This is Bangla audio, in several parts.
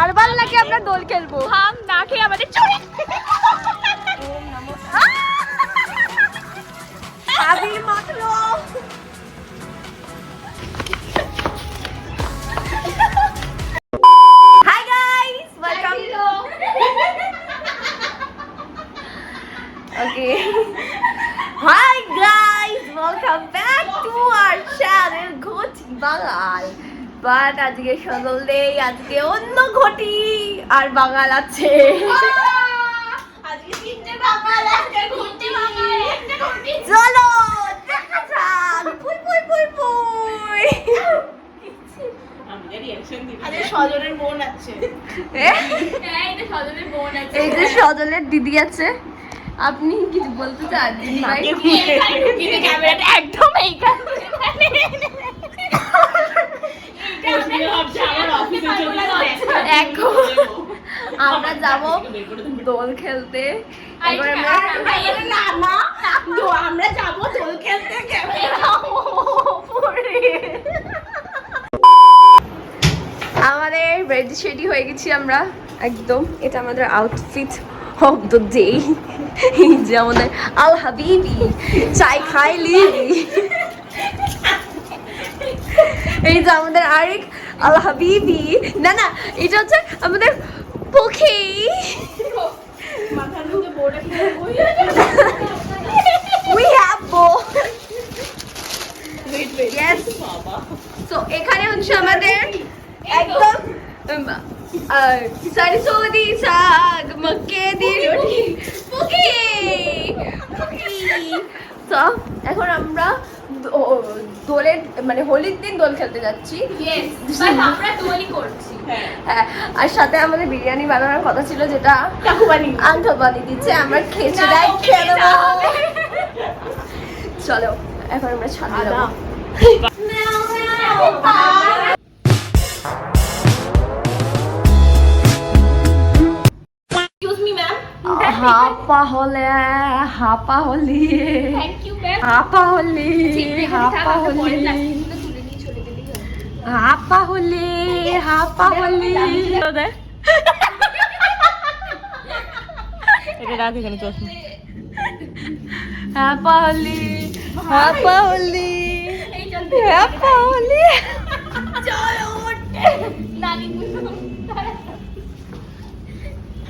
বারবার নাকি আমরা দোল খেলবো? ভাঙ না খেয়ে আমাদের চলে আবির মাখলো। Hi guys, welcome. Okay, hi guys, welcome back to our channel Ghoti Bangal. But আজকে সজল নেই, আজকে অন্য ঘটি আর বাঙাল আছে। আজকে তিনটে বাঙাল আছে, ঘুরতে বাঙাল একটা ঘুরতে। চলো দেখা যাক। পুই পুই পুই পুই। আজকে সজলের বোন আছে। হ্যাঁ, এটা সজলের বোন আছে। এই যে সজলের দিদি আছে। আপনি কিছু বলতে চান দিদি ভাই? কিন্তু ক্যামেরাটা একদম এইখানে। এখন আমরা যাব দোল খেলতে। এবার আমরা যাবো দোল খেলতে। আমাদের রেডি শেডি হয়ে গেছি আমরা একদম। এটা আমাদের আউটফিট অফ দ্য ডে। এই যে আমাদের আল হাবিবি চাই খাই লিবি। এই যে আমাদের আরেক আল হাবিবি, না না এটা হচ্ছে আমাদের পখি। We have bo. Yes. So এখানে হচ্ছে আমাদের একদম সরসোদি শাক মক্কে দি রুটি পখি পখি। তো এখন আমরা দোলের মানে হোলির দিন দোল খেলতে যাচ্ছি। আমরা দোলই করছি। হ্যাঁ, আর সাথে আমাদের বিরিয়ানি বানানোর কথা ছিল, যেটা আঙ্কেল বানিয়ে দিচ্ছে। আমরা খেয়েছি দেখ খেয়ে নেবো। চলো এখন আমরা ছাদে যাবো। Excuse me, ma'am. হাপা হলে হাপা হলি Thank you, ma'am. হাপা হলি হাপা হলি হাপা হলি হাপা হলি। এটা রাখ এখানে চশমা। হাপা হলি হাপা হলি হাপা হলি।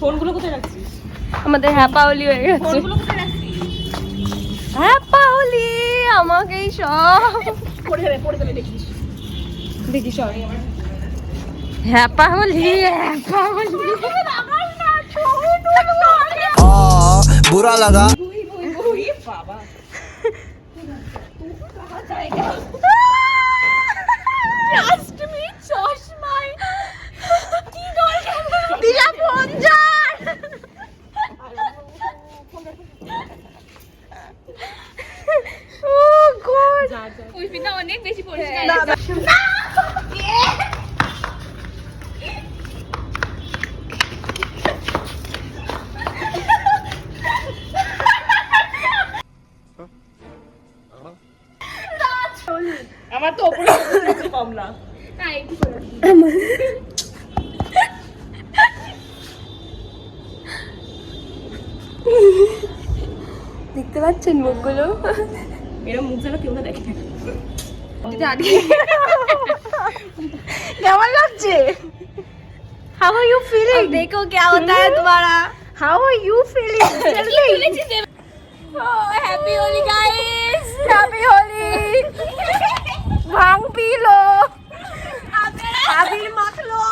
ফোনগুলো কোথায় রাখছিস? আমাদের হ্যাপা হলি হয়ে গেছে। ফোনগুলো কোথায় রাখছিস? হ্যাপা হলি আমাকেই সব পড়ে যাবে দেখিস। দেখি সরি হ্যাপা হলি হ্যাপা হলি। बुरा लगा। বাবা Trust me, চশমায় কি দোল খেলবো? দিলা ফোন যার। Oh God! পুষ্পিতা অনেক বেশি পরিষ্কার। না, না। আমার তো উপরে কম না। না একটু করে। দেখতে পাচ্ছেন মুখগুলো? এরকম মুখ যেন কেউ না দেখে। কেমন লাগছে? How are you feeling? देखो क्या होता है तुम्हारा? How are you feeling? Tell me. Oh, happy Holi guys! Happy Holi! ভাং পি লো, আবির মাখলো।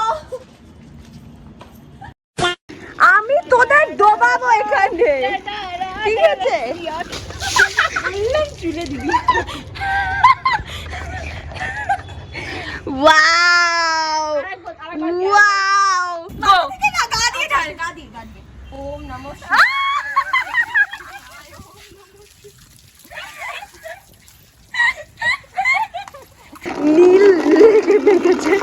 আমি তোদের ডোবাবো এখানে, ঠিক আছে? চুলে দিবি। Wow! Wow! Go! গা দিয়ে ঢাল, গা দিয়ে। ওম নমঃ শিবায়। নীল ভেঙেছে,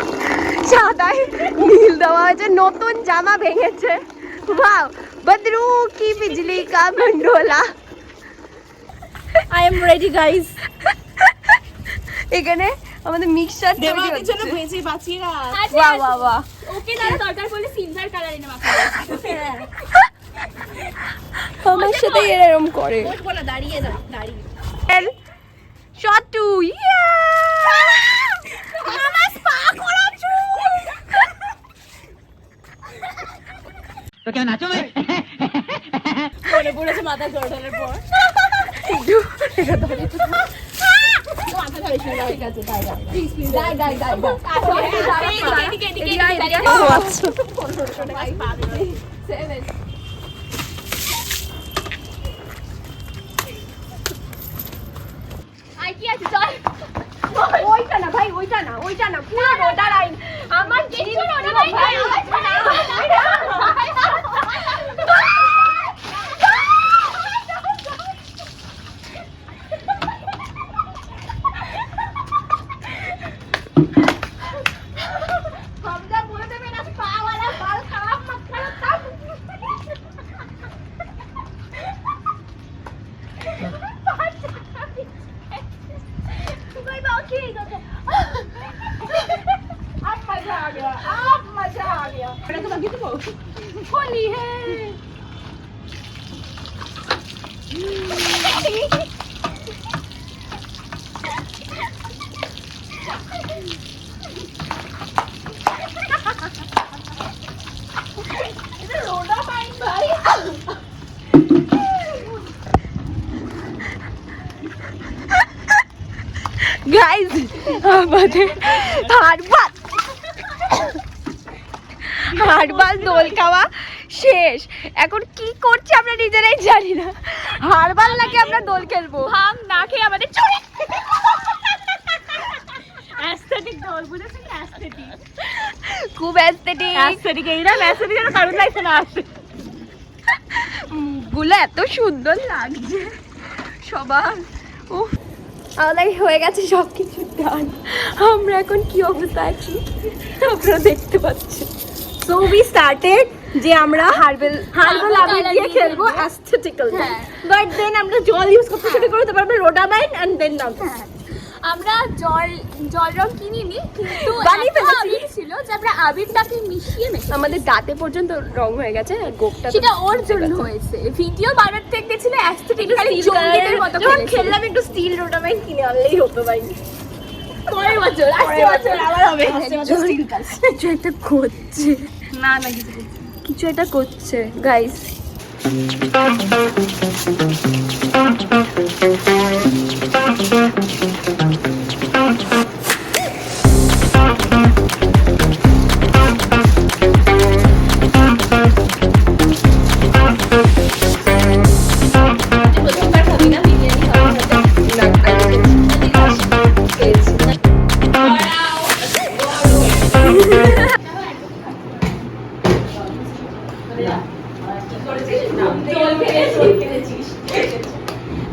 সাদায় নীল দেওয়া হয়েছে, নতুন জামা ভেঙেছে। ওয়াও, বদরু কি বিজলি কা gondola. I am ready guys. এখানে আমাদের মিক্সচার দেবাদের জন্য ভেজে বাঁচিয়ে রাখ। বাহ বাহ বাহ। ওকে তারা দরকার পড়লে সিলভার কালার এনে মাখা। আমার সাথে এরকম করে। ওঠ বলা দাঁড়িয়ে দাও, দাঁড়িয়ে। শটু মামা স্পা করাচ্ছো। तो क्या नाचो मैं পড়ে পড়েছে মাথা জড়ানোর পর। মাথা ধরে শুয়ে ঠিক আছে, তাই দাও। প্লিজ প্লিজ দাই দাই দাই দাও। এদিকে এদিকে এদিকে। আর কি আছে চল। ওইটা না ভাই, ওইটা না, ওইটা না, পুরো রোডা লাইন। আমার কিছু রোডা লাইন নাই। हमजा बोल दे मेरा स्पा वाला बाल खराब मत करो तब। कोई बात नहीं करते। अब मजा आ गया, अब मजा आ गया। এটা তো বাকি তো होली है। গাইজ আমাদের হারবাল দোল খাওয়া শেষ। এখন কি করছি আমরা নিজেরাই জানি না। হারবাল নাকি আমরা দোল খেলবো, ভাঙ না খেয়ে আমাদের চলে। অ্যাস্থেটিক দোল বুঝেছিস? অ্যাস্থেটিক খুব অ্যাস্থেটিক। অ্যাস্থেটিক এইরা অ্যাস্থেটিক যেন কারণ লাগছে না আসে। গুলো এত সুন্দর লাগছে সবার। উফ, আমাদের হয়ে গেছে সব কিছু ডান। আমরা এখন কি অবস্থা আছি আপনারা দেখতে পাচ্ছেন। সো উই স্টার্টেড যে আমরা হার্বাল আবির দিয়ে খেলবো অ্যাস্থেটিক্যাল, বাট দেন আমরা জল ইউজ করতে শুরু করবো, তারপর আমরা রোডাবাইন এন্ড দেন নাম। আমরা জল রং কিনিনি, কিন্তু বানিয়ে এত ফেলেছি। আবির ছিল যে আমরা আবিরটাকে মিশিয়ে মেশে আমাদের দাঁতে পর্যন্ত রং হয়ে গেছে, আর গোপটা সেটা ওর জন্য হয়েছে। ভিডিও বানাতে দেখতেছিল অ্যাস্থেটিক খালি জঙ্গিদের মতো যখন খেলেছে। খেললাম একটু স্টিল রোডাবাইন কিনে আনলেই হতো ভাই। পরের বছর আসছে বছর আবার হবে। কিছু একটা করছে, না না কিছু একটা করছে গাইস। প্রথমবার খাবি না বিরিয়ানি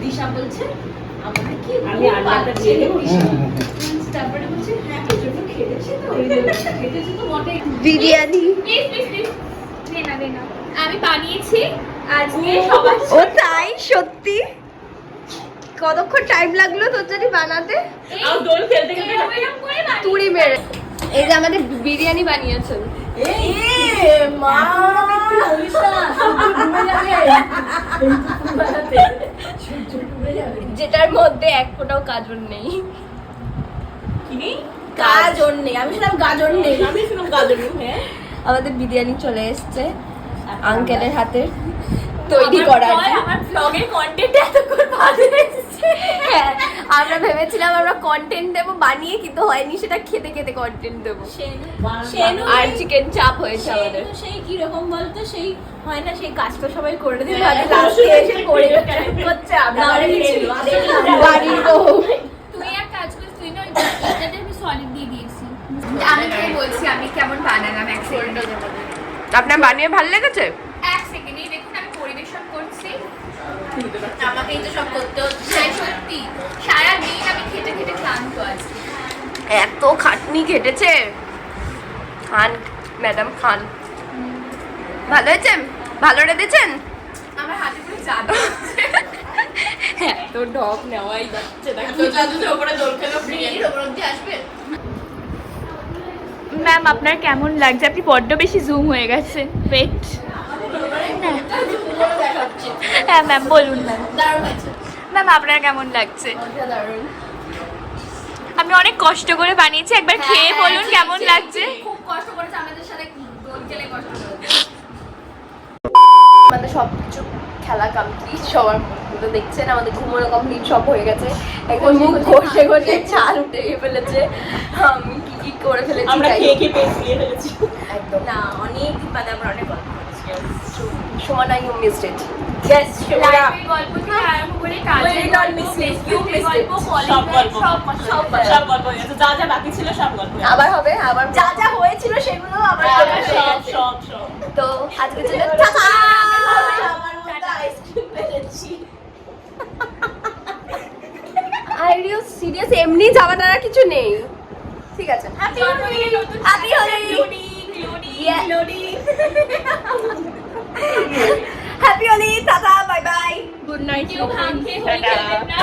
দিশা বলছে আমরা কি আমি আন্ডারটা দিয়ে দেব। তারপরে বলছে হ্যাঁ ওর জন্য খেটেছে তো খেটেছে তো মোটেই। বিরিয়ানি প্লিজ প্লিজ প্লিজ দে না আমি বানিয়েছি আজকে সবার ও তাই? সত্যি? কতক্ষণ টাইম লাগলো তোর জন্য বানাতে? আর দোল খেলতে খেলতে এরকম করে তুড়ি মেরে। এই যে আমাদের বিরিয়ানি বানিয়েছেন। মা যেটার মধ্যে এক ফোঁটাও গাজর নেই। গাজর নেই, আমি শুনলাম গাজর নেই। আমি শুনলাম গাজর নেই। হ্যাঁ আমাদের বিরিয়ানি চলে এসেছে আঙ্কেলের হাতে তৈরি করার জন্য। আমার ব্লগের কন্টেন্ট এতক্ষণ বাজে এসেছে। হ্যাঁ, আমরা ভেবেছিলাম আমরা কন্টেন্ট দেবো বানিয়ে, কিন্তু হয়নি, সেটা খেতে খেতে কন্টেন্ট দেবো। সেনু আর চিকেন চাপ হয়েছে আমাদের। সেই কি রকম বলতো, সেই হয় না সেই কাজটা সবাই করে দিল, হ্যাঁ, আর লাস্টে এসে করে করছে আমরা বাড়ির বউ। তুই এক কাজ করিস, তুই না এটাতে আমি সলিড দিয়ে দিয়েছি। আমি কি বলছি, আমি কেমন বানালাম এক সেকেন্ড। আপনার বানিয়ে ভালো লেগেছে? এক সেকেন্ডেই দেখুন আমি পরিবেশন করছি। আমাকেই তো সব করতে হচ্ছে। সত্যি সারাদিন আমি খেটে খেটে ক্লান্ত আছি। এত খাটনি খেটেছে। খান ম্যাডাম খান। ভালো হয়েছে? ভালো রেঁধেছেন? আমার হাতে পুরো জাদু। হ্যাঁ তো ঢপ নেওয়াই যাচ্ছে না তো জাদু উপরে দোল খেলো বিরিয়ানির উপর অবধি আসবে। ম্যাম আপনার কেমন লাগছে? আপনি বড্ড বেশি জুম হয়ে গেছে। ওয়েট। হ্যাঁ ম্যাম বলুন ম্যাম। দারুণ হয়েছে। ম্যাম আপনার কেমন লাগছে? দারুণ। আমি অনেক কষ্ট করে বানিয়েছি, একবার খেয়ে বলুন কেমন লাগছে। খুব কষ্ট করেছে আমাদের সাথে দোল খেলে কষ্ট করেছে। আমাদের সব কিছু খেলা কমপ্লিট, সবার তো দেখছেন আমাদের ঘুমানো কমপ্লিট, সব হয়ে গেছে। এখন মুখ ঘষে ঘষে চাল উঠে ফেলেছে, আমি কি কি করে ফেলেছি আমরা তাই খেয়ে খেয়ে পেট ফুলিয়ে ফেলেছি। একদম না অনেক দিন বাদে আমরা অনেক গল্প করেছি। সমানা you missed it. Yes, Shobana. লাইফের গল্প থেকে আরম্ভ করে কাজের Will not গল্প, miss it. Facebook You missed গল্প, it. কলেজ সব গল্প। সব সব সব গল্প হয়ে গেছে। যা যা বাকি ছিল সব গল্প হয়ে গেছে। আবার হবে, আবার যা যা হয়েছিল সেগুলো আবার হ্যাঁ, চলে সব আসবে। সব সব। তো আজকের জন্য টাটা। আমার মধ্যে আইসক্রিম পেয়েছি। Are you serious? এমনি যাওয়ার আর কিছু নেই। ঠিক আছে, হ্যাপি হোলি নতুন happy Holi. Happy Holi, tata, bye bye, good night. কেউ ভাঙ খেয়ে হোলি খেলবেন না।